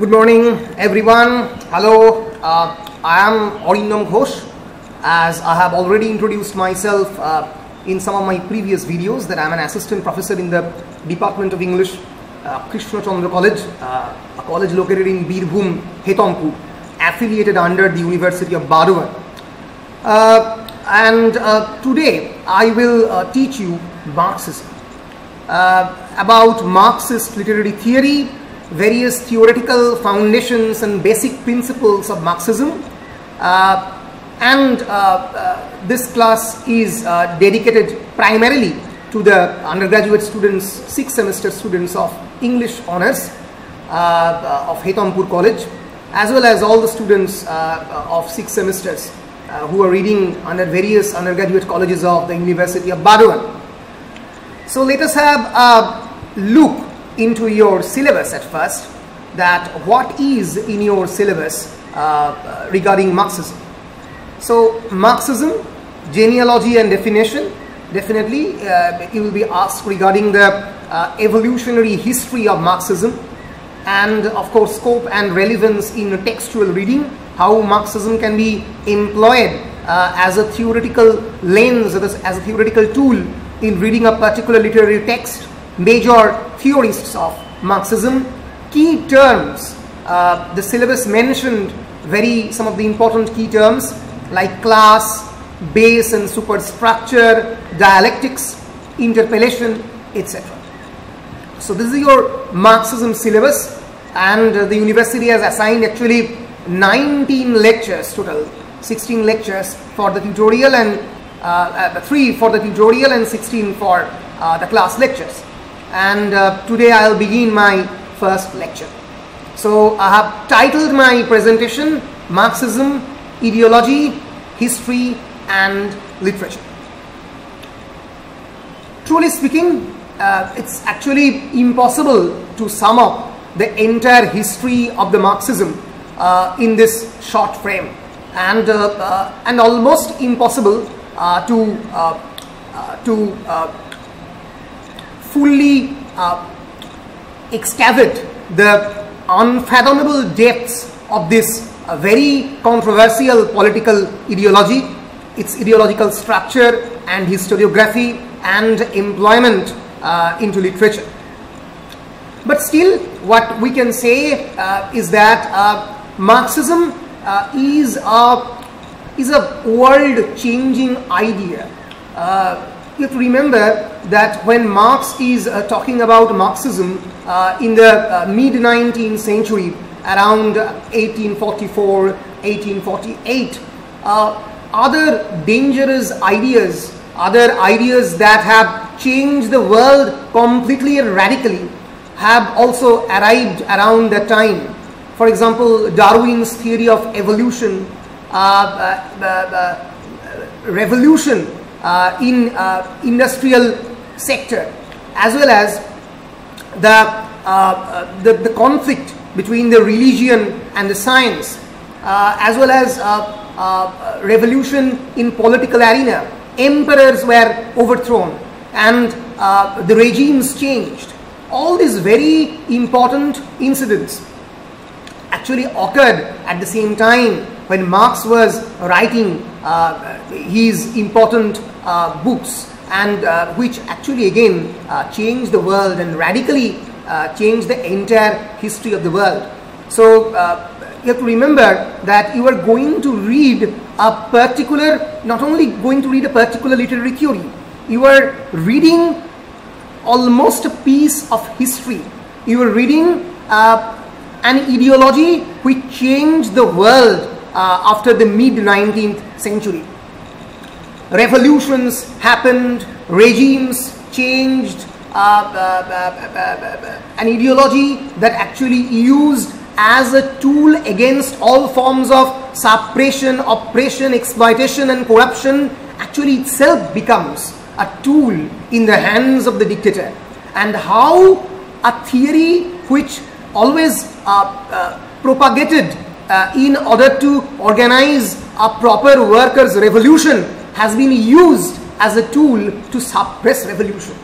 Good morning, everyone. Hello, I am Arindam Ghosh. As I have already introduced myself in some of my previous videos, that I am an assistant professor in the Department of English, Krishna Chandra College, a college located in Birbhum, Hetampur, affiliated under the University of Bardhaman. Today I will teach you Marxism, about Marxist literary theory, various theoretical foundations and basic principles of Marxism, this class is dedicated primarily to the undergraduate students, 6th semester students of English Honours of Hetampur College, as well as all the students of 6 semesters who are reading under various undergraduate colleges of the University of Bardhaman. So let us have a look into your syllabus at first, that what is in your syllabus regarding Marxism. So Marxism, genealogy and definition. Definitely you will be asked regarding the evolutionary history of Marxism, and of course scope and relevance in textual reading, how Marxism can be employed as a theoretical lens, as a theoretical tool in reading a particular literary text, major theorists of Marxism, key terms. The syllabus mentioned some of the important key terms like class, base and superstructure, dialectics, interpellation, etc. So this is your Marxism syllabus, and the university has assigned actually 19 lectures total, 16 lectures for the tutorial and 3 for the tutorial and 16 for the class lectures. And today I will begin my first lecture. So I have titled my presentation Marxism, Ideology, History and Literature. Truly speaking, it's actually impossible to sum up the entire history of the Marxism in this short frame, and almost impossible to fully excavate the unfathomable depths of this very controversial political ideology, its ideological structure and historiography and employment into literature. But still, what we can say is that Marxism is a world-changing idea. You have to remember that when Marx is talking about Marxism in the mid-19th century, around 1844, 1848, other dangerous ideas, other ideas that have changed the world completely and radically, have also arrived around that time. For example, Darwin's theory of evolution, revolution in industrial sector, as well as the conflict between the religion and the science, as well as revolution in political arena. Emperors were overthrown and the regimes changed. All these very important incidents actually occurred at the same time when Marx was writing his important books, and which actually again changed the world and radically changed the entire history of the world. So you have to remember that you are going to read a particular, not only going to read a particular literary theory, you are reading almost a piece of history. You are reading an ideology which changed the world after the mid-19th century. Revolutions happened, regimes changed, an ideology that actually used as a tool against all forms of suppression, oppression, exploitation and corruption actually itself becomes a tool in the hands of the dictator. And how a theory which always propagated in order to organize a proper workers' revolution has been used as a tool to suppress revolution,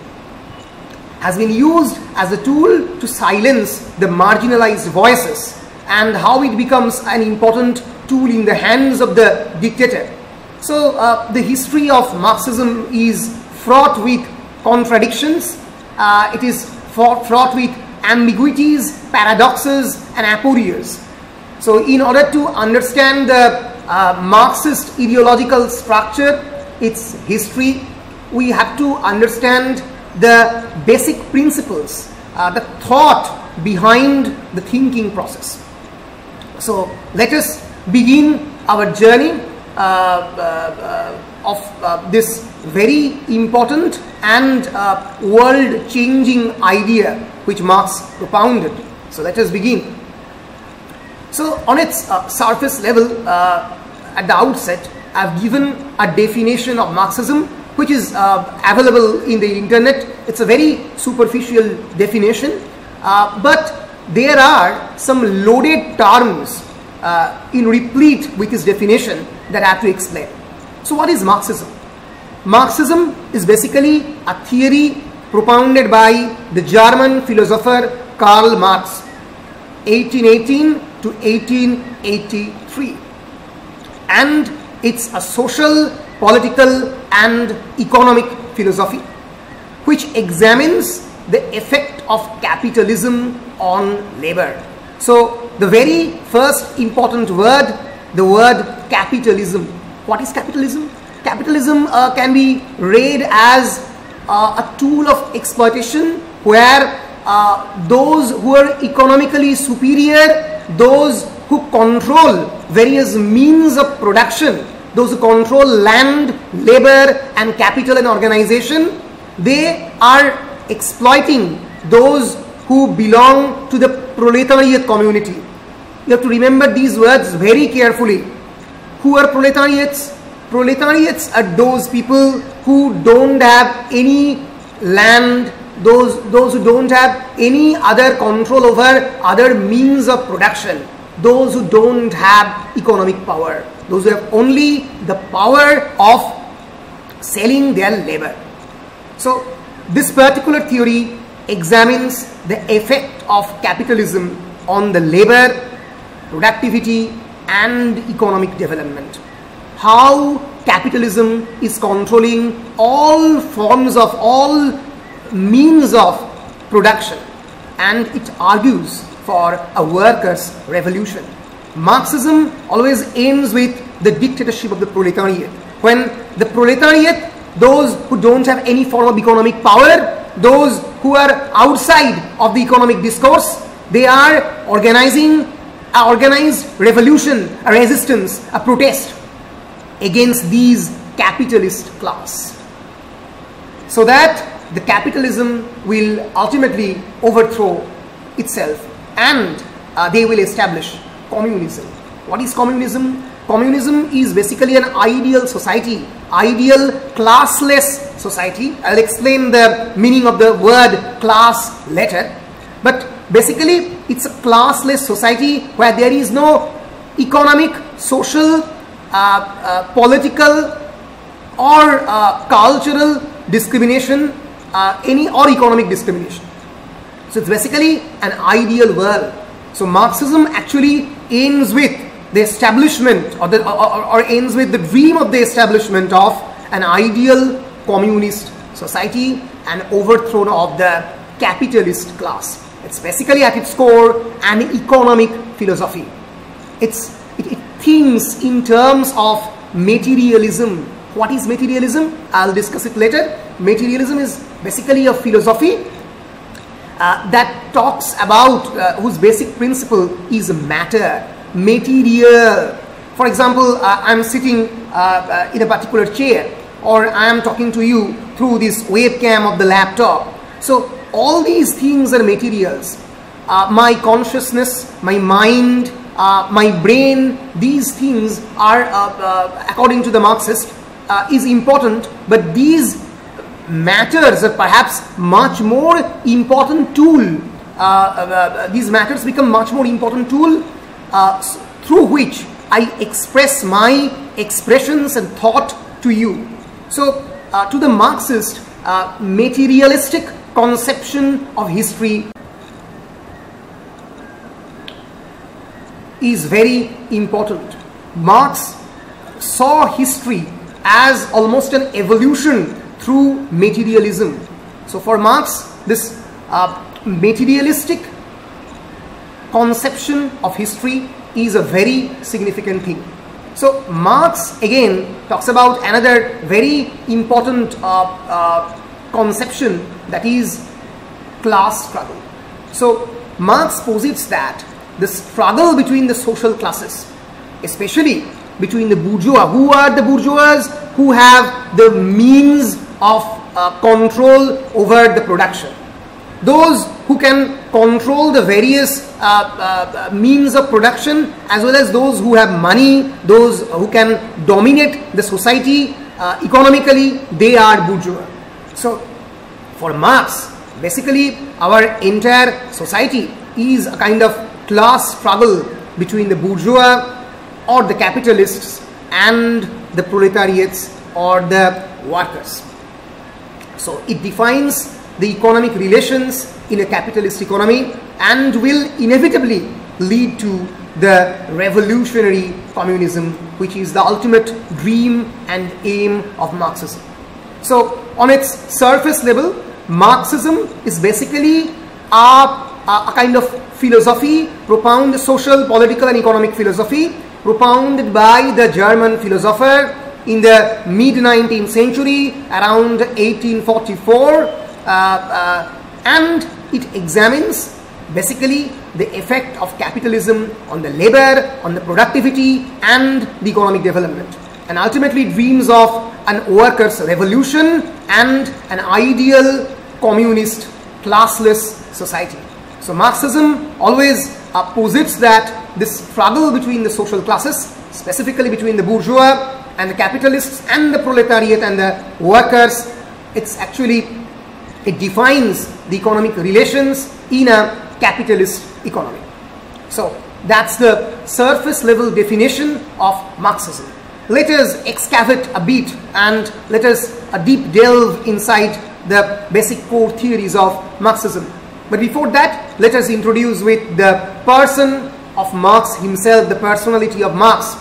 has been used as a tool to silence the marginalized voices, and how it becomes an important tool in the hands of the dictator. So the history of Marxism is fraught with contradictions. It is fraught with ambiguities, paradoxes, and aporias. So in order to understand the Marxist ideological structure, its history, we have to understand the basic principles, the thought behind the thinking process. So let us begin our journey of this very important and world-changing idea which Marx propounded. So let us begin. So on its surface level, at the outset, I have given a definition of Marxism which is available in the internet. It's a very superficial definition, but there are some loaded terms in replete with this definition that I have to explain. So what is Marxism? Marxism is basically a theory propounded by the German philosopher Karl Marx, 1818 to 1883, and it's a social, political and economic philosophy which examines the effect of capitalism on labor. So the very first important word, the word capitalism. What is capitalism? Capitalism can be read as a tool of exploitation where those who are economically superior, those who control various means of production, those who control land, labor and capital and organization, they are exploiting those who belong to the proletariat community. You have to remember these words very carefully. Who are proletariats? Proletariats are those people who don't have any land, those who don't have any other control over other means of production, those who don't have economic power, those who have only the power of selling their labor. So this particular theory examines the effect of capitalism on the labor, productivity and economic development. How capitalism is controlling all forms of, all means of production, and it argues for a workers' revolution. Marxism always aims with the dictatorship of the proletariat. When the proletariat, those who don't have any form of economic power, those who are outside of the economic discourse, they are organizing an organized revolution, a resistance, a protest against these capitalist class, so that the capitalism will ultimately overthrow itself and they will establish communism. What is communism? Communism is basically an ideal society, ideal classless society. I'll explain the meaning of the word class later, but basically it's a classless society where there is no economic, social, political or cultural discrimination, or economic discrimination. So it's basically an ideal world. So Marxism actually aims with the establishment or ends with the dream of the establishment of an ideal communist society and overthrow of the capitalist class. It's basically at its core an economic philosophy. It thinks in terms of materialism. What is materialism? I'll discuss it later. Materialism is basically a philosophy that talks about whose basic principle is matter, material. For example, I'm sitting in a particular chair, or I am talking to you through this webcam of the laptop. So all these things are materials. My consciousness, my mind, my brain, these things are, according to the Marxist, is important, but these matters are perhaps much more important tool. These matters become much more important tool through which I express my expressions and thought to you. So to the Marxist, materialistic conception of history is very important. Marx saw history as almost an evolution through materialism. So for Marx, this materialistic conception of history is a very significant thing. So Marx again talks about another very important conception, that is class struggle. So Marx posits that the struggle between the social classes, especially between the bourgeois, who are the bourgeois who have the means of control over the production, those who can control the various means of production, as well as those who have money, those who can dominate the society economically, they are bourgeois. So for Marx, basically our entire society is a kind of class struggle between the bourgeois or the capitalists and the proletariats or the workers. So it defines the economic relations in a capitalist economy and will inevitably lead to the revolutionary communism, which is the ultimate dream and aim of Marxism. So on its surface level, Marxism is basically a kind of philosophy, profound social, political and economic philosophy propounded by the German philosopher in the mid-19th century, around 1844, and it examines basically the effect of capitalism on the labor, on the productivity and the economic development, and ultimately dreams of an workers' revolution and an ideal communist classless society. So Marxism always posits that this struggle between the social classes, specifically between the bourgeois and the capitalists and the proletariat and the workers, it defines the economic relations in a capitalist economy. So that's the surface level definition of Marxism. Let us excavate a bit and let us deep delve inside the basic core theories of Marxism. But before that, let us introduce with the person of Marx himself, the personality of Marx.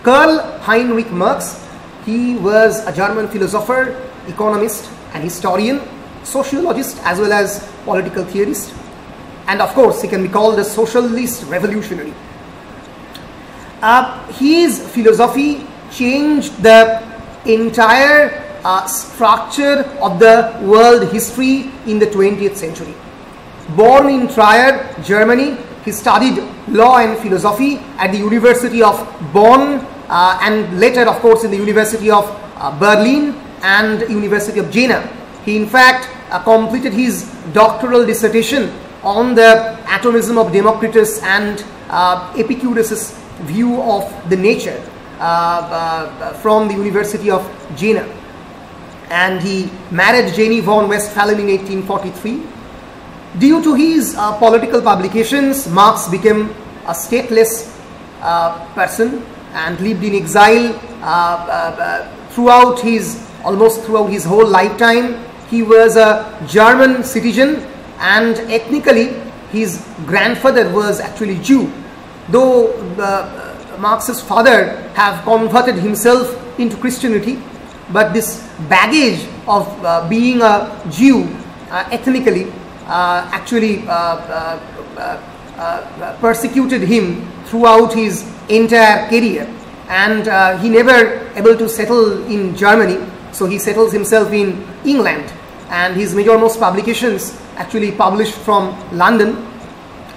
Karl Heinrich Marx, he was a German philosopher, economist and historian, sociologist as well as political theorist, and of course he can be called a socialist revolutionary. His philosophy changed the entire structure of the world history in the 20th century. Born in Trier, Germany, he studied law and philosophy at the University of Bonn and later, of course, in the University of Berlin and University of Jena. He in fact completed his doctoral dissertation on the atomism of Democritus and Epicurus' view of the nature from the University of Jena. And he married Jenny von Westphalen in 1843. Due to his political publications, Marx became a stateless person and lived in exile almost throughout his whole lifetime. He was a German citizen and ethnically his grandfather was actually Jew, though Marx's father have converted himself into Christianity. But this baggage of being a Jew ethnically persecuted him throughout his entire career, and he never able to settle in Germany, so he settles himself in England, and his major-most publications actually published from London,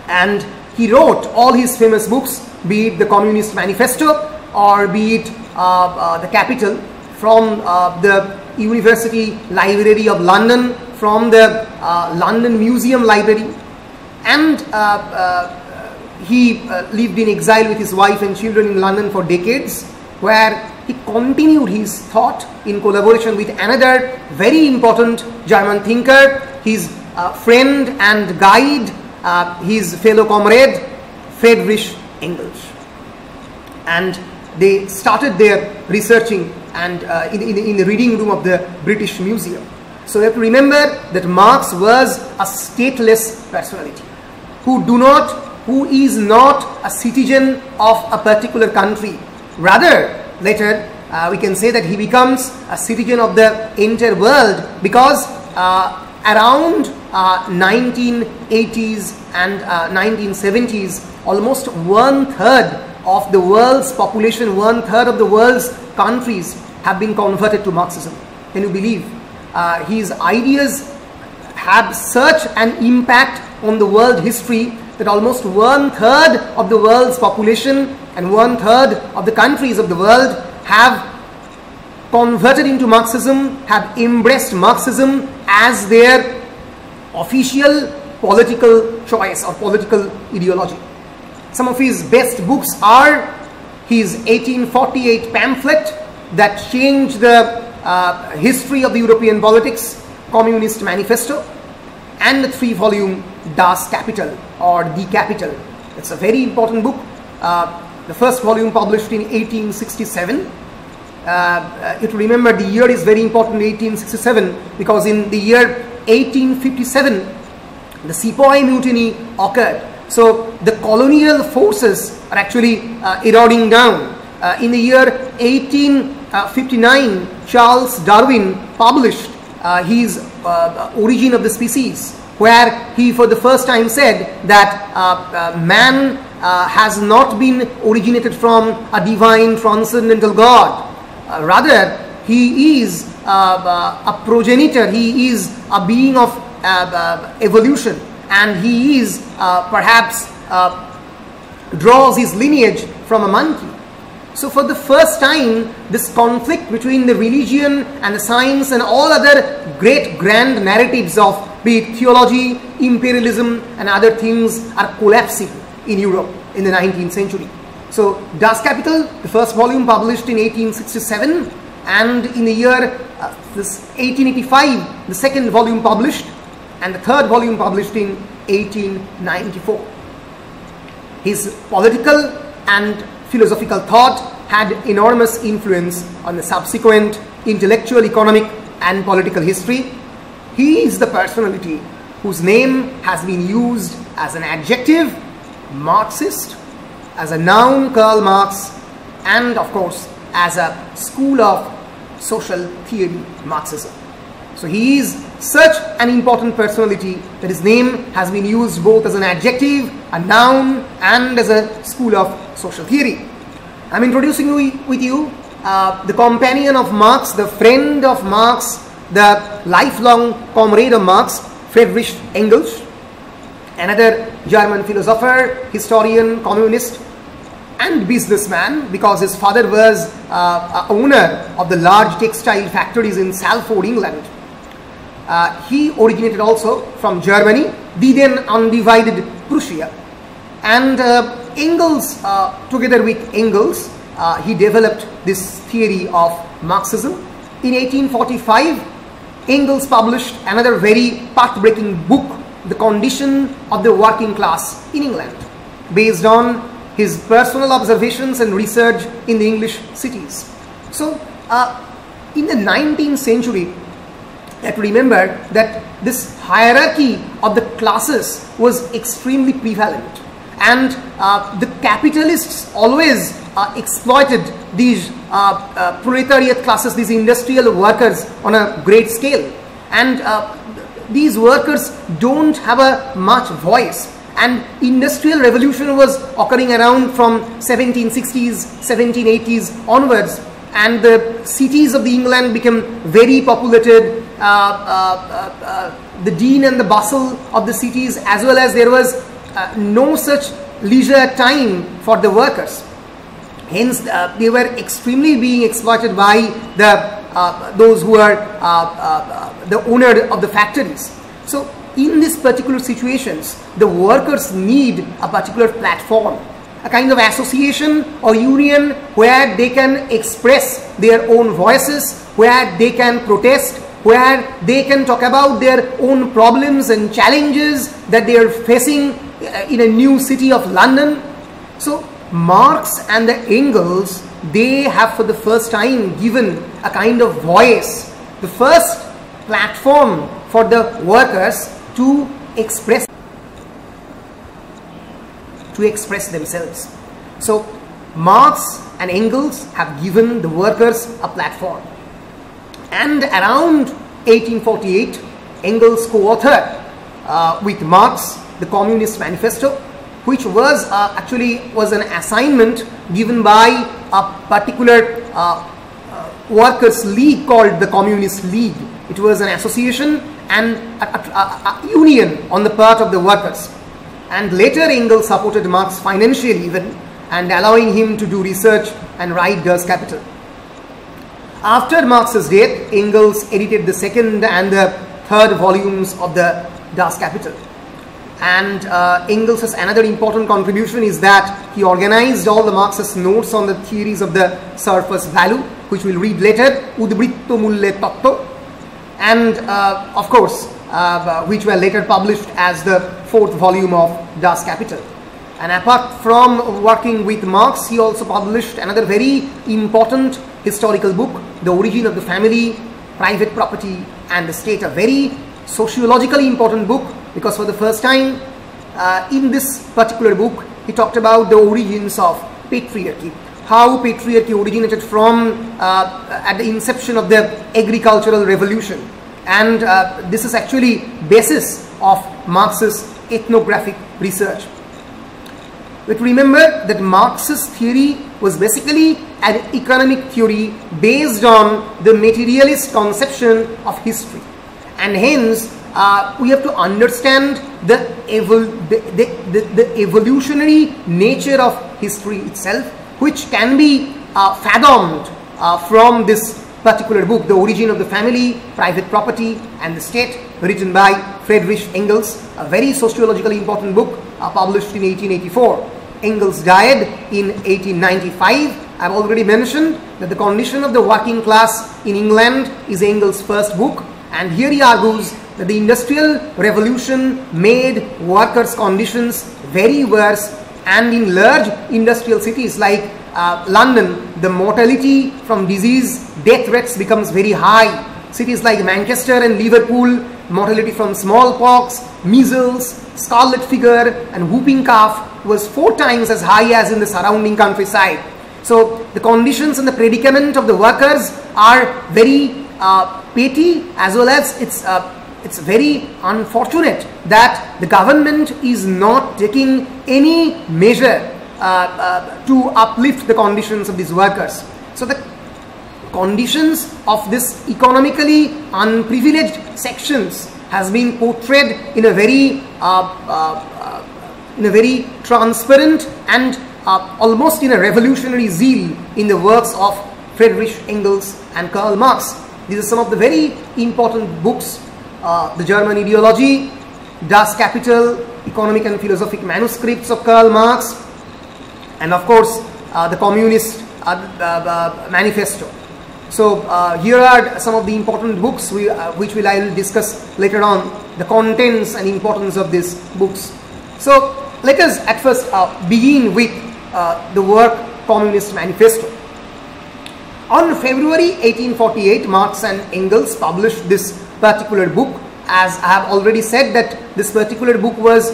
and he wrote all his famous books, be it the Communist Manifesto or be it the Capital, from the University Library of London, from the London Museum Library, and he lived in exile with his wife and children in London for decades, where he continued his thought in collaboration with another very important German thinker, his friend and guide, his fellow comrade Friedrich Engels. And they started their researching and in the reading room of the British Museum. So you have to remember that Marx was a stateless personality who do not who is not a citizen of a particular country. Rather, later we can say that he becomes a citizen of the entire world, because around 1980s and 1970s, almost 1/3 of the world's population, 1/3 of the world's countries have been converted to Marxism. Can you believe? His ideas have such an impact on the world history that almost 1/3 of the world's population and 1/3 of the countries of the world have converted into Marxism, have embraced Marxism as their official political choice or political ideology. Some of his best books are his 1848 pamphlet that changed the history of the European politics, Communist Manifesto, and the 3-volume Das Kapital or Die Kapital. It's a very important book. The first volume published in 1867. You to remember the year is very important, 1867, because in the year 1857 the Sepoy Mutiny occurred. So the colonial forces are actually eroding down. In the year 1859, Charles Darwin published his Origin of the Species, where he for the first time said that man has not been originated from a divine transcendental God. Rather, he is a progenitor, he is a being of evolution, and he is perhaps draws his lineage from a monkey. So for the first time, this conflict between the religion and the science and all other great grand narratives of, be it theology, imperialism and other things, are collapsing in Europe in the 19th century. So Das Kapital, the first volume published in 1867, and in the year 1885, the second volume published, and the third volume published in 1894. His political and philosophical thought had enormous influence on the subsequent intellectual, economic and political history. He is the personality whose name has been used as an adjective, Marxist, as a noun, Karl Marx, and of course as a school of social theory, Marxism. So he is such an important personality that his name has been used both as an adjective, a noun, and as a school of social theory. I'm introducing with you the companion of Marx, the friend of Marx, the lifelong comrade of Marx, Friedrich Engels, another German philosopher, historian, communist, and businessman, because his father was owner of the large textile factories in Salford, England. He originated also from Germany, the then undivided Prussia. And Engels, together with Engels, he developed this theory of Marxism. In 1845, Engels published another very path-breaking book, The Condition of the Working Class in England, based on his personal observations and research in the English cities. So, in the 19th century, you have to remember that this hierarchy of the classes was extremely prevalent, and the capitalists always exploited these proletariat classes, these industrial workers, on a great scale, and these workers don't have a much voice. And industrial revolution was occurring around from 1760s, 1780s onwards, and the cities of the England became very populated. The din and the bustle of the cities, as well as there was no such leisure time for the workers. Hence, they were extremely being exploited by those who are the owner of the factories. So, in these particular situations, the workers need a particular platform, a kind of association or union where they can express their own voices, where they can protest, where they can talk about their own problems and challenges that they are facing in a new city of London. So Marx and the Engels, they have for the first time given a kind of voice, the first platform for the workers to express. to express themselves. So Marx and Engels have given the workers a platform. And around 1848, Engels co-authored with Marx the Communist Manifesto, which was was an assignment given by a particular workers' league called the Communist League. It was an association and a union on the part of the workers. And later Engels supported Marx financially even, and allowing him to do research and write Das Kapital. After Marx's death, Engels edited the second and the third volumes of the Das Kapital. And Engels' another important contribution is that he organized all the Marxist notes on the theories of the surface value, which we'll read later, Udbritto Mulle Tattva, and of course which were later published as the fourth volume of Das Kapital. And apart from working with Marx, he also published another very important historical book, The Origin of the Family, Private Property and the State, a very sociologically important book, because for the first time in this particular book he talked about the origins of patriarchy, how patriarchy originated from at the inception of the agricultural revolution, and this is actually basis of Marx's ethnographic research. But remember that Marx's theory was basically an economic theory based on the materialist conception of history, and hence we have to understand the evolutionary nature of history itself, which can be fathomed from this particular book, The Origin of the Family, Private Property and the State, written by Friedrich Engels, a very sociologically important book published in 1884. Engels died in 1895. I've already mentioned that The Condition of the Working Class in England is Engels' first book, and here he argues that the Industrial Revolution made workers' conditions very worse, and in large industrial cities like London, the mortality from disease, death rates becomes very high. Cities like Manchester and Liverpool, mortality from smallpox, measles, scarlet fever and whooping cough was 4 times as high as in the surrounding countryside. So the conditions and the predicament of the workers are very petty, as well as it's very unfortunate that the government is not taking any measure to uplift the conditions of these workers. So the conditions of this economically unprivileged sections has been portrayed in a very transparent and almost in a revolutionary zeal in the works of Friedrich Engels and Karl Marx. These are some of the very important books: The German Ideology, Das Kapital, Economic and Philosophic Manuscripts of Karl Marx, and of course the Communist Manifesto. So here are some of the important books which I will discuss later on, the contents and importance of these books. So let us at first begin with the work Communist Manifesto. On February 1848, Marx and Engels published this particular book. As I have already said, that this particular book was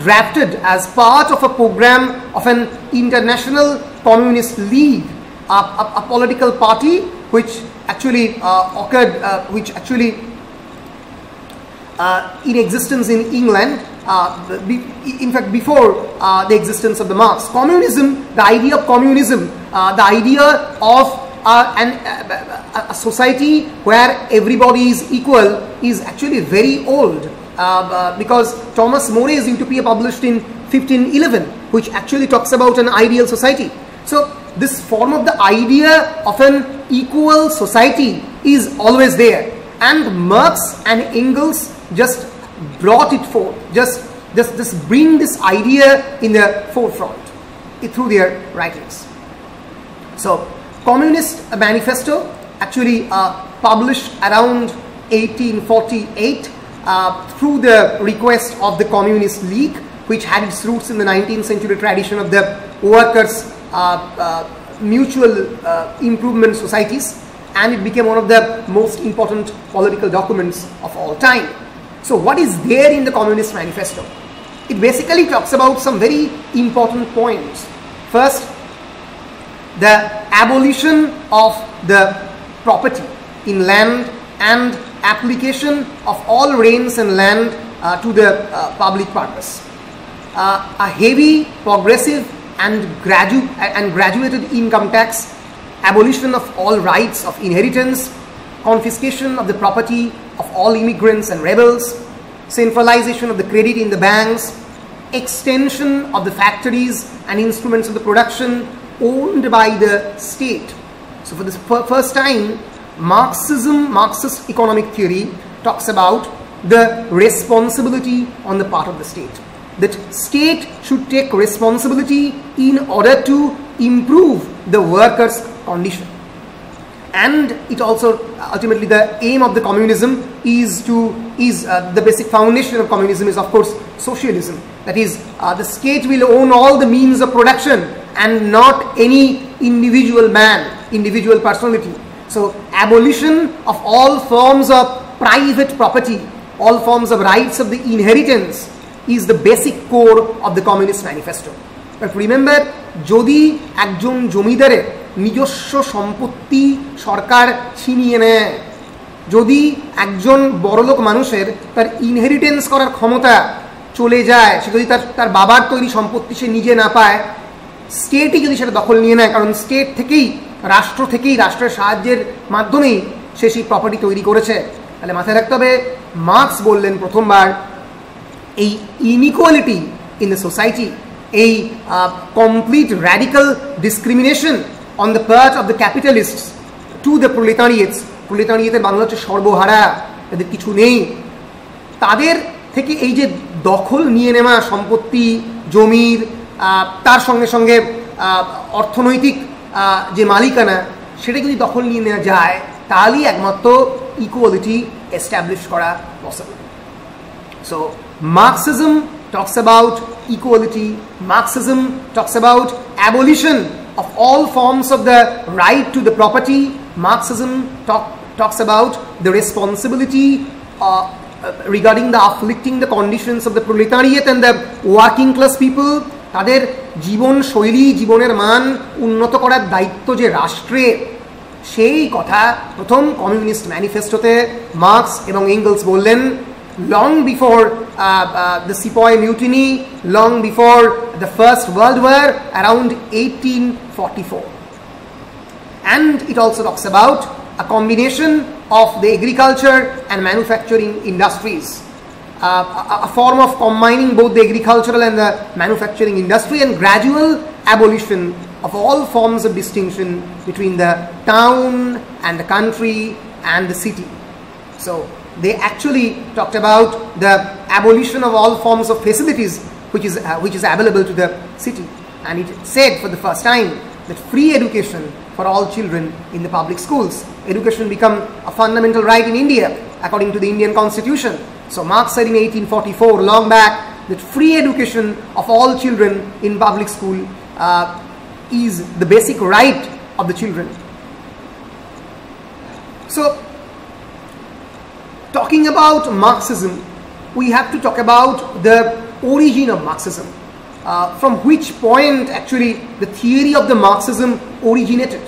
drafted as part of a program of an international communist league, a political party which actually in existence in England, in fact before the existence of the Marx. Communism, the idea of communism, the idea of a society where everybody is equal is actually very old, because Thomas More's Utopia, published in 1511, which actually talks about an ideal society. So this form of the idea of an equal society is always there, and Marx and Engels just brought it forth, just bring this idea in the forefront through their writings. So Communist Manifesto actually published around 1848 through the request of the Communist League, which had its roots in the 19th century tradition of the workers' mutual improvement societies, and it became one of the most important political documents of all time. So what is there in the Communist Manifesto? It basically talks about some very important points. First, the abolition of the property in land and application of all rents and land to the public purpose. A heavy, progressive and graduated income tax, abolition of all rights of inheritance, confiscation of the property of all immigrants and rebels, centralization of the credit in the banks, extension of the factories and instruments of the production owned by the state. So for the first time, Marxist economic theory talks about the responsibility on the part of the state. That state should take responsibility in order to improve the workers' condition. And it also ultimately the aim of the communism is the basic foundation of communism is of course socialism. That is, the state will own all the means of production and not any individual man, individual personality. So abolition of all forms of private property, all forms of rights of the inheritance is the basic core of the Communist Manifesto. But remember, যদি একজন জমিদারের নিজস্ব সম্পত্তি সরকার ছিনিয়ে নেয়, যদি একজন বড়লোক মানুষের তার ইনহেরিটেন্স করার ক্ষমতা চলে যায়, সে যদি তার বাবার তৈরি সম্পত্তি সে নিজে না পায়, স্টেটই যদি সেটা দখল নিয়ে নেয়, কারণ স্টেট থেকেই রাষ্ট্রের সাহায্যের মাধ্যমেই সে সেই প্রপার্টি তৈরি করেছে, তাহলে মাথায় রাখতে হবে মার্কস বললেন প্রথমবার এই ইনইকুয়ালিটি ইন দ্য সোসাইটি, এই complete radical discrimination on the part of the capitalists to the প্রোলেটারিয়েটের বাংলা হচ্ছে সর্বহারা, তাদের কিছু নেই, তাদের থেকে এই যে দখল নিয়ে নেওয়া সম্পত্তি জমির, তার সঙ্গে সঙ্গে অর্থনৈতিক যে মালিকানা সেটা যদি দখল নিয়ে নেওয়া যায়, তাহলেই একমাত্র ইকুয়ালিটি এস্টাবলিশ করা possible. So Marxism talks about equality, Marxism talks about abolition of all forms of the right to the property, Marxism talks about the responsibility regarding the afflicting the conditions of the proletariat and the working class people, তাদের জীবন শৈলী, জীবনের মান উন্নত করার দায়িত্ব যে রাষ্ট্রের, সেই কথা প্রথম কমিউনিস্ট ম্যানিফেস্টোতে মার্কস এবং এঙ্গেলস বললেন long before the Sepoy Mutiny, long before the First World War, around 1844. And it also talks about a combination of the agriculture and manufacturing industries, a form of combining both the agricultural and the manufacturing industry, and gradual abolition of all forms of distinction between the town and the country and the city. So they actually talked about the abolition of all forms of facilities which is available to the city, and it said for the first time that free education for all children in the public schools. Education become a fundamental right in India according to the Indian Constitution. So Marx said in 1844, long back, that free education of all children in public school is the basic right of the children. So talking about Marxism, we have to talk about the origin of Marxism, from which point actually the theory of the Marxism originated.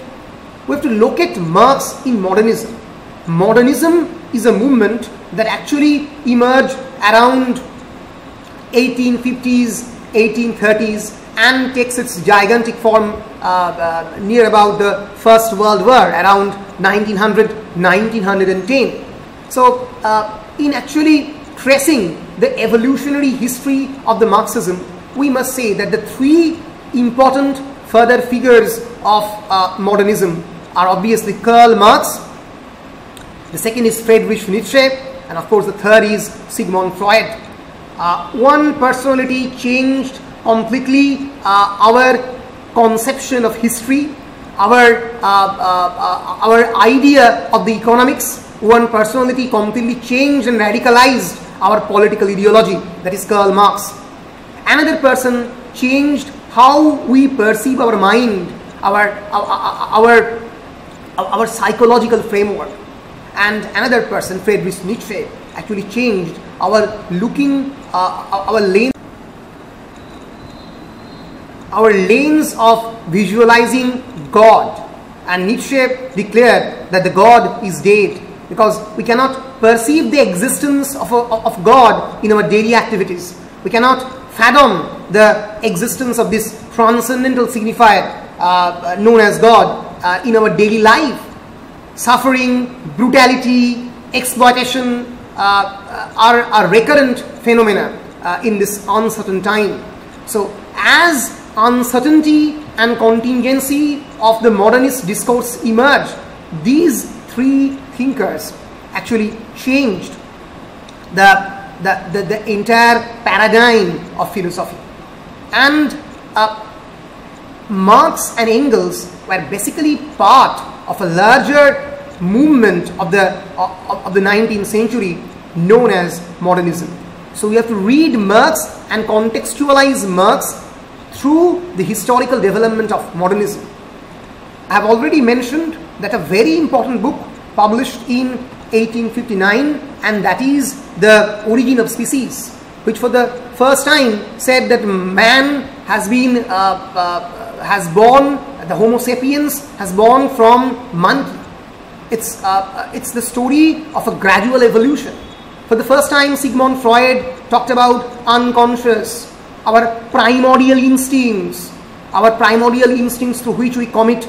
We have to locate Marx in modernism. Modernism is a movement that actually emerged around 1850s, 1830s, and takes its gigantic form near about the First World War, around 1900, 1910. So in actually tracing the evolutionary history of the Marxism, we must say that the three important further figures of modernism are obviously Karl Marx, the second is Friedrich Nietzsche, and of course the third is Sigmund Freud. One personality changed completely our conception of history, our idea of the economics. One personality completely changed and radicalized our political ideology, that is Karl Marx. Another person changed how we perceive our mind, our psychological framework. And another person, Friedrich Nietzsche, actually changed our lens. our lens of visualizing God. And Nietzsche declared that the God is dead because we cannot perceive the existence of God in our daily activities. We cannot fathom the existence of this transcendental signifier known as God in our daily life. Suffering, brutality, exploitation are recurrent phenomena in this uncertain time. So as uncertainty and contingency of the modernist discourse emerged, these three thinkers actually changed the entire paradigm of philosophy. And Marx and Engels were basically part of a larger movement of the 19th century known as modernism. So we have to read Marx and contextualize Marx through the historical development of modernism. I have already mentioned that a very important book published in 1859, and that is The Origin of Species, which for the first time said that man has been the Homo sapiens has born from monkey. It's the story of a gradual evolution. For the first time, Sigmund Freud talked about unconscious, our primordial instincts through which we commit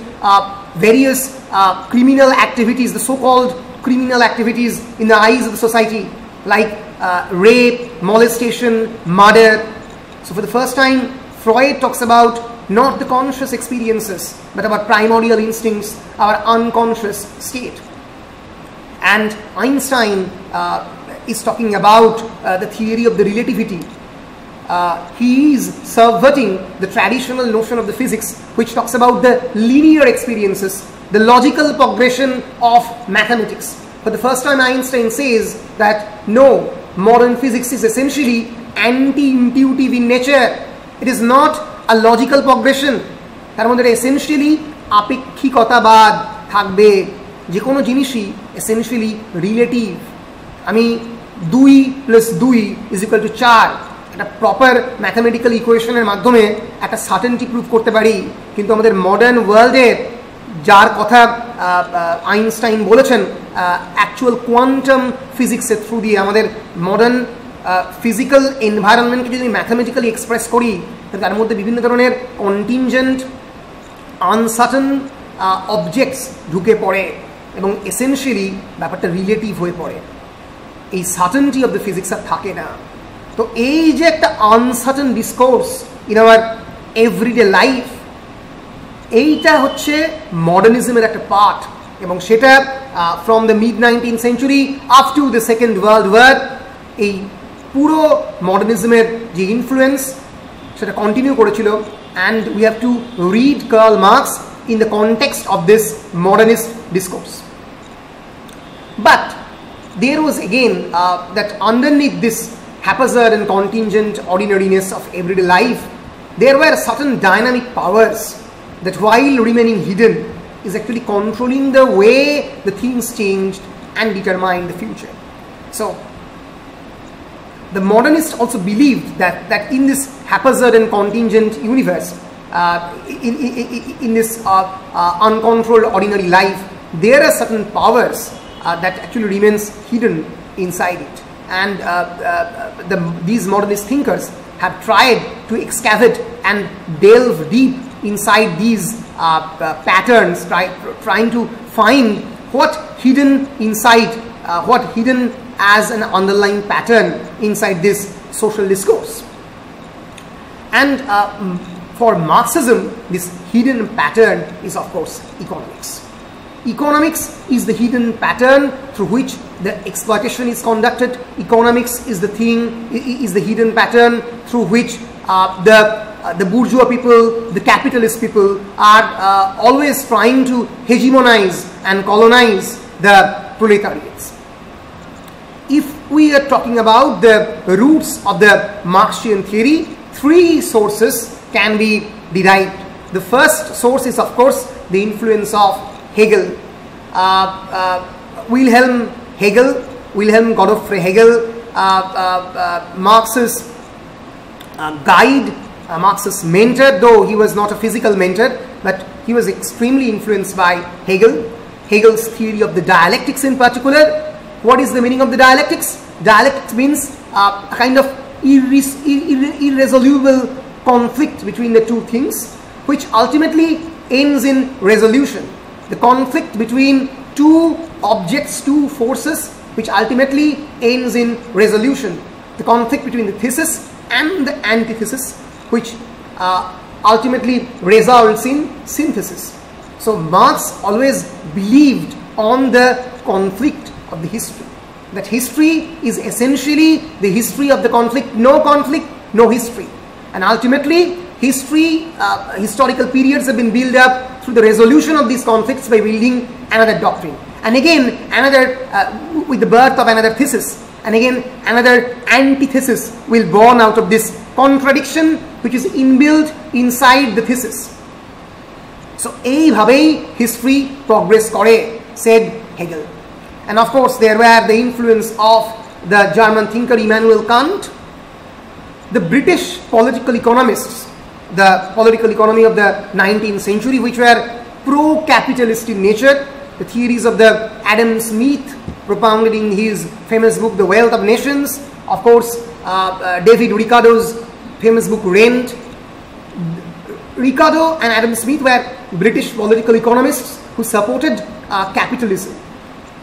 various criminal activities, the so-called criminal activities in the eyes of the society, like rape, molestation, murder. So for the first time, Freud talks about not the conscious experiences, but our primordial instincts, our unconscious state. And Einstein is talking about the theory of the relativity. He is subverting the traditional notion of the physics, which talks about the linear experiences, the logical progression of mathematics. For the first time, Einstein says that no, modern physics is essentially anti-intuitive in nature. It is not a logical progression. তার মধ্যে essentially আপেক্ষিকতাবাদ থাকবে, যে কোনো জিনিসই essentially relative. আমি 2 + 2 = 4 একটা proper mathematical ইকুয়েশনের মাধ্যমে একটা সার্টেনটি প্রুভ করতে পারি, কিন্তু আমাদের মডার্ন ওয়ার্ল্ডের যার কথা আইনস্টাইন বলেছেন অ্যাকচুয়াল কোয়ান্টাম ফিজিক্সের থ্রু দিয়ে আমাদের মডার্ন ফিজিক্যাল এনভায়রনমেন্টকে যদি ম্যাথামেটিক্যালি এক্সপ্রেস করি, তাহলে তার মধ্যে বিভিন্ন ধরনের কন্টিনজেন্ট আনসার্টেন অবজেক্টস ঢুকে পড়ে এবং এসেনশিয়ালি ব্যাপারটা রিলেটিভ হয়ে পড়ে। এই সার্টেনটি অফ দ্য ফিজিক্স আর থাকে না। তো এই যে একটা uncertain discourse in our everyday life, এইটা হচ্ছে মডার্নিজমের একটা পার্ট, এবং সেটা from the mid 19th century up to the second world war এই পুরো মডার্নিজমের যে ইনফ্লুয়েন্স সেটা কন্টিনিউ করেছিল। And we have to read Karl Marx in the context of this modernist discourse. But there was again that underneath this haphazard and contingent ordinariness of everyday life, there were certain dynamic powers that, while remaining hidden, is actually controlling the way the things changed and determined the future. So the modernists also believed that in this haphazard and contingent universe, in this uncontrolled ordinary life, there are certain powers that actually remains hidden inside it, and these modernist thinkers have tried to excavate and delve deep inside these patterns, trying to find what hidden inside, what hidden as an underlying pattern inside this social discourse. And for Marxism, this hidden pattern is, of course, economics. Economics is the hidden pattern through which the exploitation is conducted. Economics is the hidden pattern through which the bourgeois people, the capitalist people are always trying to hegemonize and colonize the proletariats. If we are talking about the roots of the Marxian theory, three sources can be derived. The first source is, of course, the influence of Hegel. Wilhelm Gottfried Hegel, Marx's guide Marx's mentor, though he was not a physical mentor, but he was extremely influenced by Hegel. Hegel's theory of the dialectics in particular. What is the meaning of the dialectics? Dialectics means a kind of irresolvable conflict between the two things, which ultimately ends in resolution. The conflict between two objects, two forces, which ultimately ends in resolution. The conflict between the thesis and the antithesis, which ultimately results in synthesis. So Marx always believed on the conflict of the history. That history is essentially the history of the conflict, no history. And ultimately, historical periods have been built up through the resolution of these conflicts by building another doctrine. And again, with the birth of another thesis. And again, another antithesis will born out of this contradiction which is inbuilt inside the thesis. So, ei bhabei history progress kore, said Hegel. And of course, there were the influence of the German thinker Immanuel Kant, the British political economists, the political economy of the 19th century, which were pro-capitalist in nature. The theories of the Adam Smith, propounded in his famous book, The Wealth of Nations. Of course, David Ricardo's famous book, Rent. Ricardo and Adam Smith were British political economists who supported capitalism.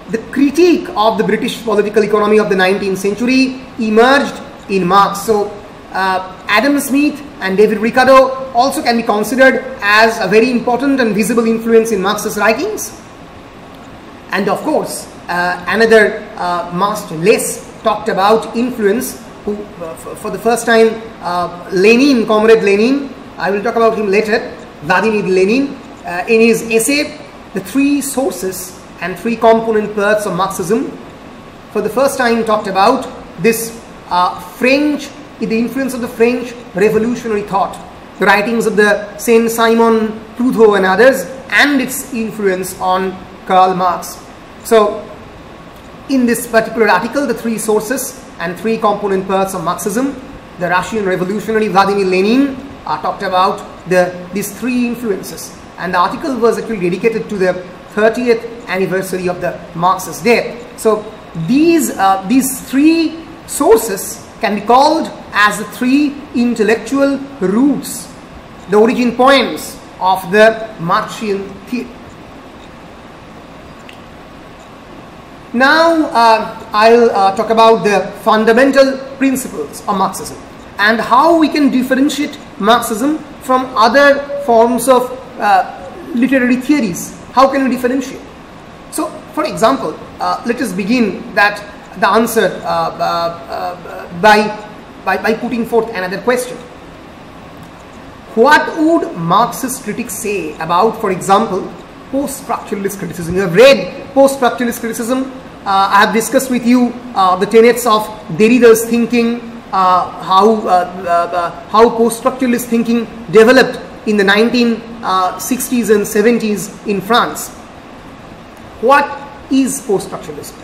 The critique of the British political economy of the 19th century emerged in Marx. So, Adam Smith and David Ricardo also can be considered as a very important and visible influence in Marx's writings. And of course, another much less talked about influence, who for the first time, Lenin, Comrade Lenin, I will talk about him later, Vladimir Lenin, in his essay, The Three Sources and Three Component Parts of Marxism, for the first time talked about this the influence of the French revolutionary thought, the writings of the Saint-Simon, Proudhon and others, and its influence on Karl Marx. So, in this particular article, The Three Sources and Three Component Parts of Marxism, the Russian revolutionary Vladimir Lenin talked about these three influences. And the article was actually dedicated to the 30th anniversary of the Marxist death. So, these three sources can be called as the three intellectual roots, the origin points of the Marxian theory. Now, I'll talk about the fundamental principles of Marxism and how we can differentiate Marxism from other forms of literary theories. How can we differentiate? So, for example, let us begin the answer by putting forth another question. What would Marxist critics say about, for example, post-structuralist criticism? You have read post-structuralist criticism. I have discussed with you the tenets of Derrida's thinking, how post-structuralist thinking developed in the 1960s and 70s in France. What is post-structuralism?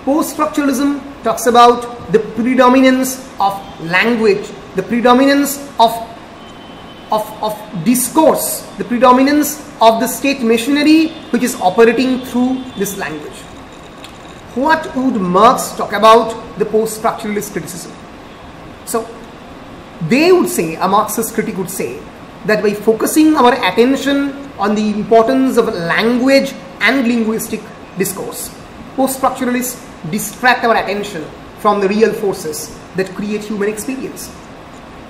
Post-structuralism talks about the predominance of language, the predominance of discourse, the predominance of the state machinery which is operating through this language. What would Marx talk about the post-structuralist criticism? So, they would say, a Marxist critic would say, that by focusing our attention on the importance of language and linguistic discourse, post-structuralists distract our attention from the real forces that create human experience.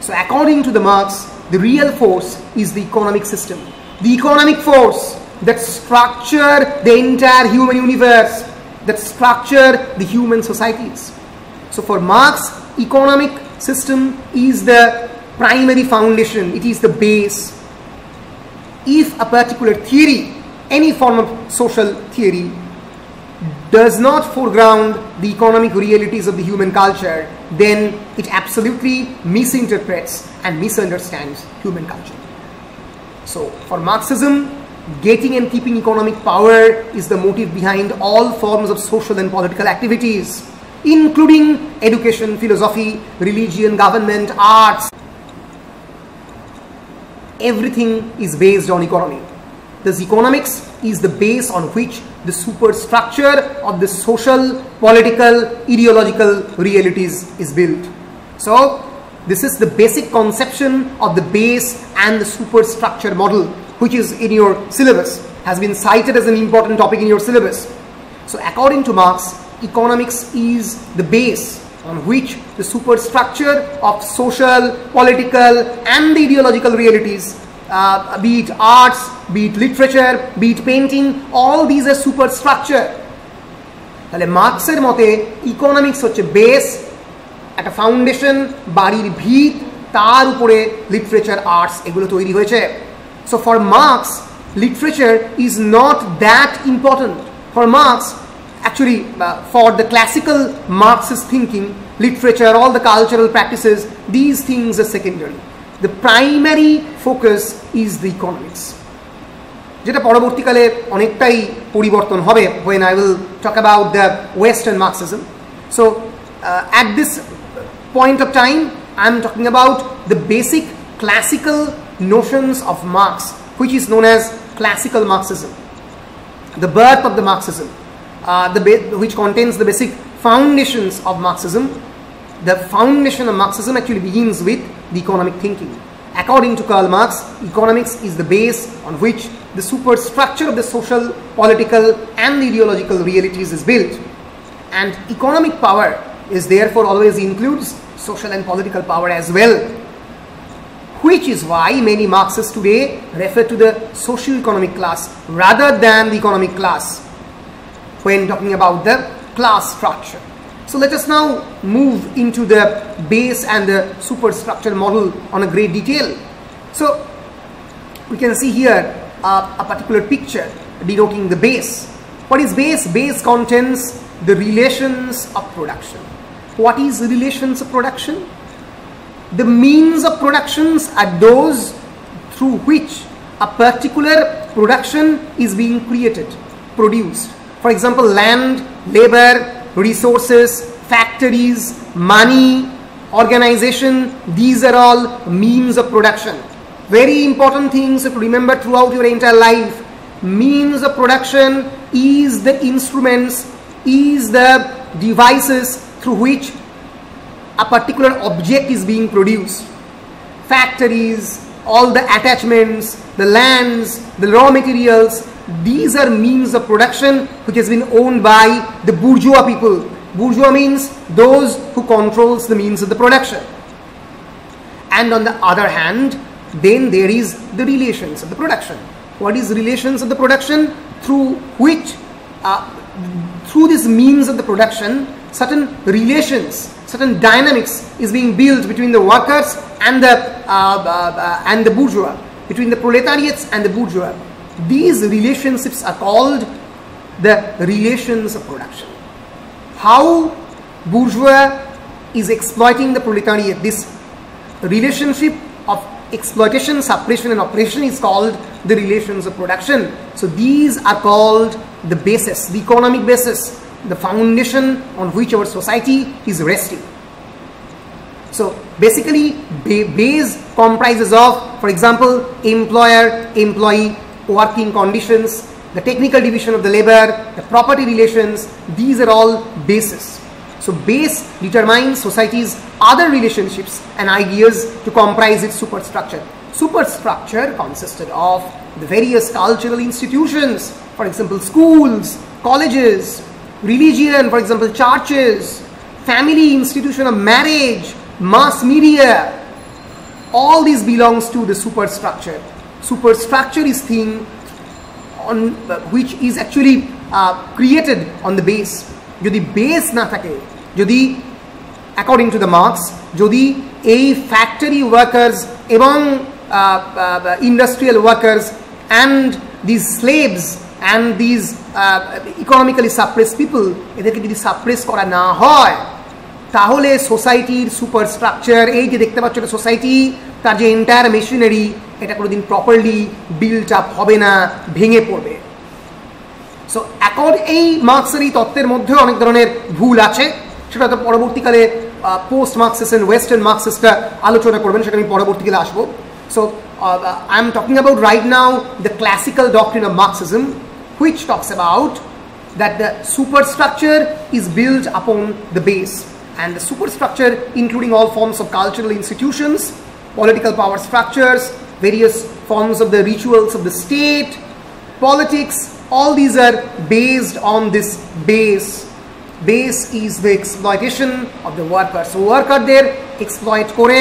So, according to the Marx, the real force is the economic system, the economic force that structure the entire human universe, that structure the human societies. So, for Marx, economic system is the primary foundation, it is the base. If a particular theory, any form of social theory, does not foreground the economic realities of the human culture, then it absolutely misinterprets and misunderstands human culture. So, for Marxism, getting and keeping economic power is the motive behind all forms of social and political activities, including education, philosophy, religion, government, arts. everything is based on economy. Thus economics is the base on which the superstructure of the social, political, ideological realities is built. So this is the basic conception of the base and the superstructure model, which is in your syllabus, has been cited as an important topic in your syllabus. So according to Marx, economics is the base on which the superstructure of social, political and the ideological realities, be it arts, be it literature, be it painting, all these are superstructure. তাহলে মার্কসের মতে economics হচ্ছে base, একটা foundation, বাড়ির ভিত, তার উপরে literature, arts এগুলো তৈরি হয়েছে। So for marks, literature is not that important. For Marx, actually for the classical Marxist thinking, literature, all the cultural practices, these things are secondary. The primary focus is the economics. যেটা পরবর্তীকালে অনেকটাই পরিবর্তন হবে when I will talk about the Western Marxism. So at this point of time, I am talking about the basic classical notions of Marx, which is known as classical Marxism, the birth of the Marxism, which contains the basic foundations of Marxism. The foundation of Marxism actually begins with the economic thinking. According to Karl Marx, economics is the base on which the superstructure of the social, political and ideological realities is built. And economic power is therefore always includes social and political power as well, which is why many Marxists today refer to the socio-economic class rather than the economic class when talking about the class structure. So let us now move into the base and the superstructure model on a great detail. So we can see here a particular picture denoting the base. What is base? Base contains the relations of production. What is the relations of production? The means of productions are those through which a particular production is being created, produced. For example, land, labor, resources, factories, money, organization, these are all means of production. Very important things to remember throughout your entire life. Means of production is the instruments, is the devices through which a particular object is being produced. Factories, all the attachments, the lands, the raw materials, these are means of production which has been owned by the bourgeois people. Bourgeois means those who controls the means of the production. And on the other hand, then there is the relations of the production. What is relations of the production? Through which, through this means of the production, certain relations, certain dynamics is being built between the workers and the bourgeois, between the proletariats and the bourgeois. These relationships are called the relations of production. How bourgeois is exploiting the proletariat, this relationship of exploitation, suppression and oppression is called the relations of production. So these are called the basis, the economic basis, the foundation on which our society is resting. So basically base comprises of, for example, employer-employee, working conditions, the technical division of the labor, the property relations, these are all bases. So base determines society's other relationships and ideas to comprise its superstructure. Superstructure consisted of the various cultural institutions, for example, schools, colleges, religion, for example, churches, family, institution of marriage, mass media, all these belongs to the superstructure. Superstructure is thing on which is actually created on the base. যদি base না থাকে, যদি according to the marks, যদি এই factory workers এবং industrial workers and these slaves and these economically suppress people, এদেরকে যদি suppress করা না হয়, তাহলে সোসাইটির সুপারস্ট্রাকচার, এই যে দেখতে পাচ্ছ একটা সোসাইটি, তার যে এন্টায়ার মেশিনারি, এটা কোনোদিন প্রপারলি বিল্ট আপ হবে না, ভেঙে পড়বে। সো এই মার্কসের এই তত্ত্বের মধ্যেও অনেক ধরনের ভুল আছে, সেটা তো পরবর্তীকালে পোস্ট মার্কসিস্ট অ্যান্ড ওয়েস্টার্ন মার্কসিস্টরা আলোচনা করবেন, সেটা আমি পরবর্তীকালে আসবো। So I'm talking about right now the classical doctrine of Marxism, which talks about that the superstructure is built upon the base, and the superstructure including all forms of cultural institutions, political power structures, various forms of the rituals of the state, politics, all these are based on this base. Base is the exploitation of the worker. So workerদের exploit করে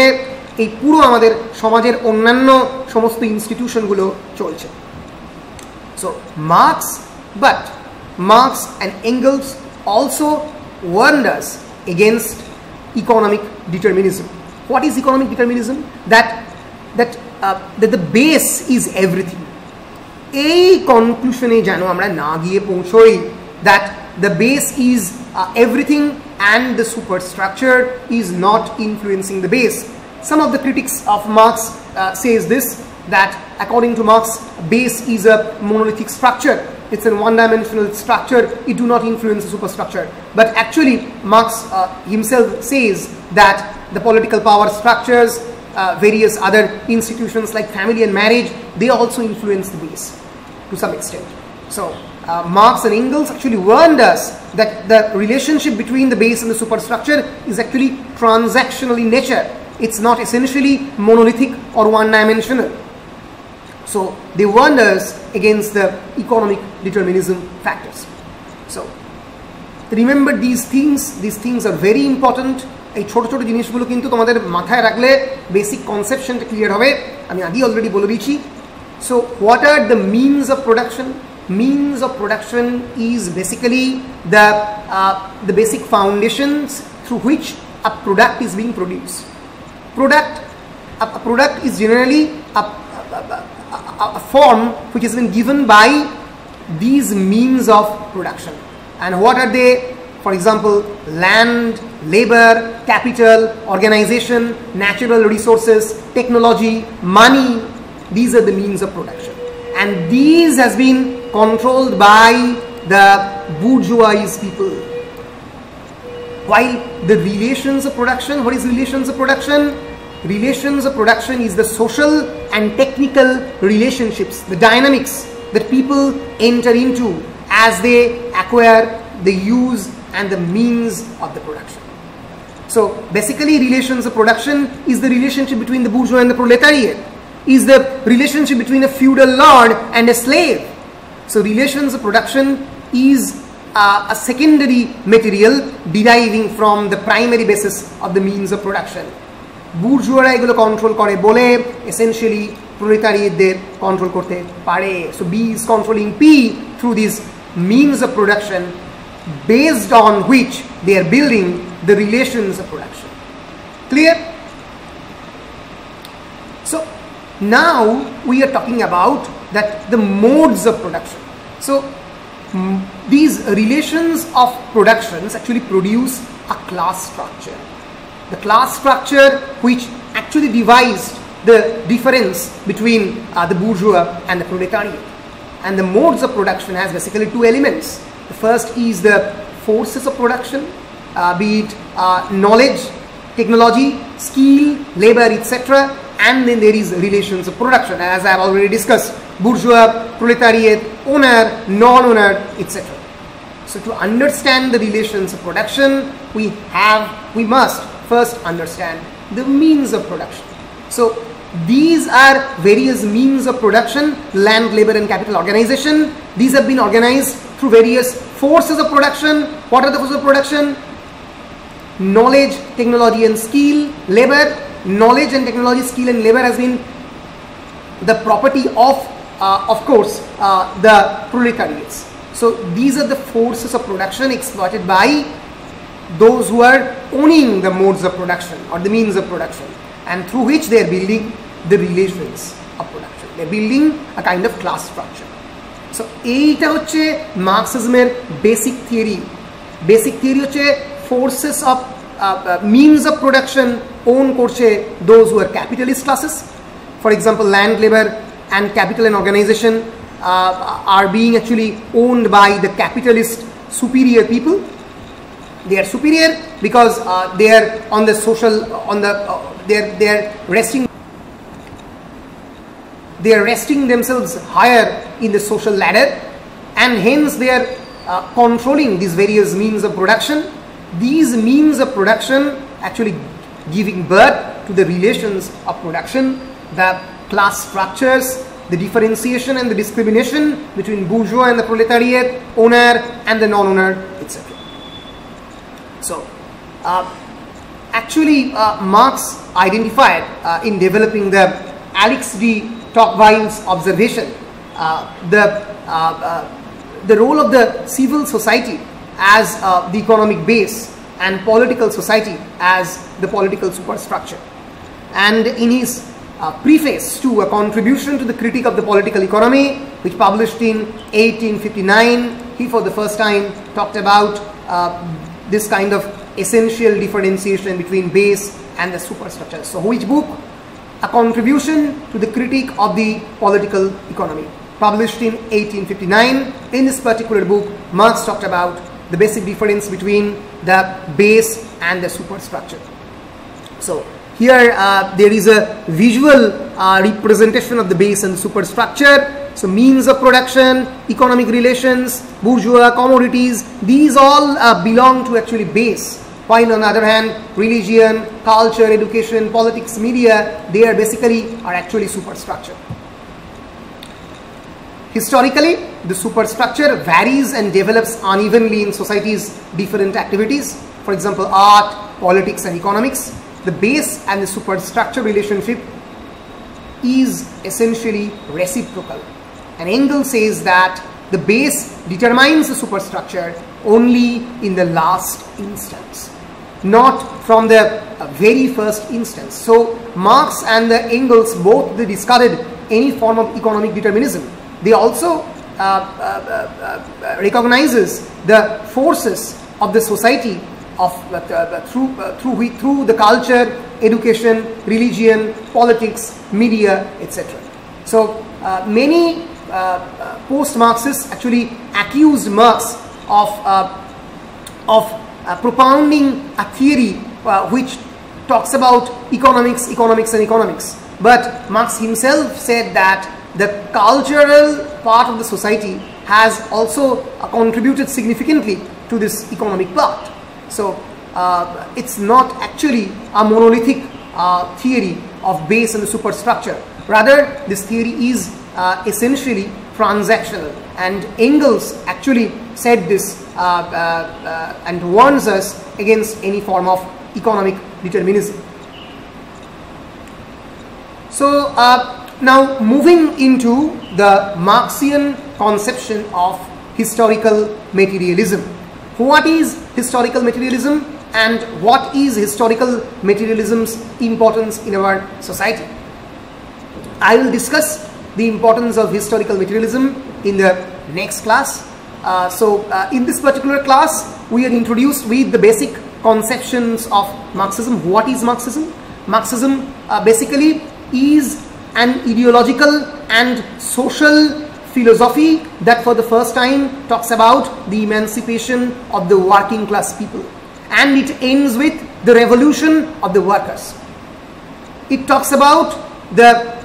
এই পুরো আমাদের সমাজের অন্যান্য সমস্ত ইনস্টিটিউশনগুলো চলছে। So Marx and Engels also warned us against economic determinism. What is economic determinism? That the base is everything. এই কনক্লুশনে যেন আমরা না গিয়ে পৌঁছই that the base is everything and the superstructure is not influencing the base. Some of the critics of Marx says this, that according to Marx, base is a monolithic structure. It's a one-dimensional structure. It do not influence the superstructure. But actually, Marx himself says that the political power structures, various other institutions like family and marriage, they also influence the base to some extent. So Marx and Engels actually warned us that the relationship between the base and the superstructure is actually transactional in nature. It's not essentially monolithic or one-dimensional. So they warned us against the economic determinism factors. So remember these things are very important. এই ছোট ছোট জিনিসগুলো কিন্তু তোমাদের মাথায় রাখলে basic কনসেপশনটা clear হবে। আমি আগেই অলরেডি বলে দিয়েছি। So what are the means of production? Means of production is basically the basic foundations through which a product is being produced. A product is generally a form which has been given by these means of production. And what are they? For example, land, labor, capital, organization, natural resources, technology, money. These are the means of production, and these has been controlled by the bourgeois people. While the relations of production, what is relations of production? Relations of production is the social and technical relationships, the dynamics that people enter into as they acquire the use and the means of the production. So basically, relations of production is the relationship between the bourgeois and the proletariat, is the relationship between a feudal lord and a slave. So relations of production is a secondary material deriving from the primary basis of the means of production. Bourgeois এগুলো control করে বলে essentially proletariatদের control করতে পারে. So B is controlling P through these means of production based on which they are building the relations of production. Clear? So now we are talking about that the modes of production. So these relations of productions actually produce a class structure. The class structure which actually devised the difference between the bourgeois and the proletariat. And the modes of production has basically two elements. The first is the forces of production, be it knowledge, technology, skill, labor, etc. And then there is relations of production, as I have already discussed: bourgeois, proletariat, owner, non-owner, etc. So to understand the relations of production, we must first understand the means of production. So these are various means of production: land, labor, and capital organization. These have been organized through various forces of production. What are the forces of production? Knowledge, technology, and skill. Labor, knowledge and technology, skill, and labor has been the property of course, the proletariats. So these are the forces of production exploited by those who are owning the modes of production or the means of production, and through which they are building the relations of production. They are building a kind of class structure. So এইটা হচ্ছে মার্কসিজমের basic theory. Basic theory হচ্ছে forces of means of production own করছে those who are capitalist classes. For example, land, labor, and capital and organization are being actually owned by the capitalist superior people. They are superior because they are on the social, on the they are resting. they are resting themselves higher in the social ladder, and hence they are controlling these various means of production. These means of production actually giving birth to the relations of production, the class structures, the differentiation and the discrimination between bourgeois and the proletariat, owner and the non-owner, etc. So, actually Marx identified in developing the Alex de Tocqueville's observation the role of the civil society as the economic base and political society as the political superstructure. And in his preface to a contribution to the critique of the political economy, which published in 1859, he for the first time talked about this kind of essential differentiation between base and the superstructure. So which book? A Contribution to the Critique of the Political Economy, published in 1859. In this particular book, Marx talked about the basic difference between the base and the superstructure. So here there is a visual representation of the base and the superstructure. So means of production, economic relations, bourgeois, commodities, these all belong to actually base. While on the other hand, religion, culture, education, politics, media, they are actually superstructure. Historically, the superstructure varies and develops unevenly in society's different activities. For example, art, politics and economics. The base and the superstructure relationship is essentially reciprocal. And Engels says that the base determines the superstructure only in the last instance, not from the very first instance. So Marx and the Engels both they discarded any form of economic determinism. They also recognizes the forces of the society of through the culture, education, religion, politics, media, etc. So many post-Marxists actually accused Marx of propounding a theory which talks about economics, and economics. But Marx himself said that the cultural part of the society has also contributed significantly to this economic part. So it's not actually a monolithic theory of base and the superstructure. Rather, this theory is essentially transactional, and Engels actually said this and warns us against any form of economic determinism. So now moving into the Marxian conception of historical materialism. What is historical materialism and what is historical materialism's importance in our society? I will discuss the importance of historical materialism in the next class. In this particular class, we are introduced with the basic conceptions of Marxism. What is Marxism? Marxism basically is an ideological and social philosophy that for the first time talks about the emancipation of the working class people, and it ends with the revolution of the workers. It talks about the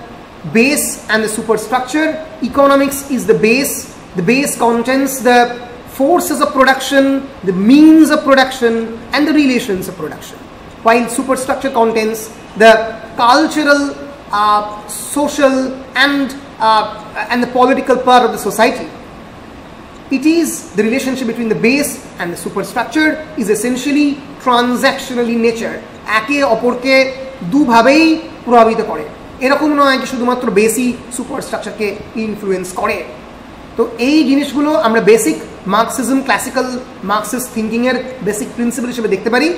base and the superstructure. Economics is the base. The base contains the forces of production, the means of production and the relations of production, while superstructure contains the cultural, social and the political part of the society. It is the relationship between the base and the superstructure is essentially transactional in nature. একে অপরকে দুভাবেই প্রভাবিত করে, এরকম নয় যে শুধুমাত্র বেসই সুপারস্ট্রাকচারকে influence করে। তো এই জিনিসগুলো আমরা basic Marxism, classical Marxist thinking এর বেসিক প্রিন্সিপাল হিসেবে দেখতে পারি।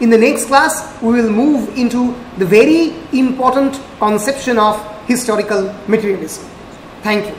In the next class, we will move into the very important conception of historical materialism. Thank you.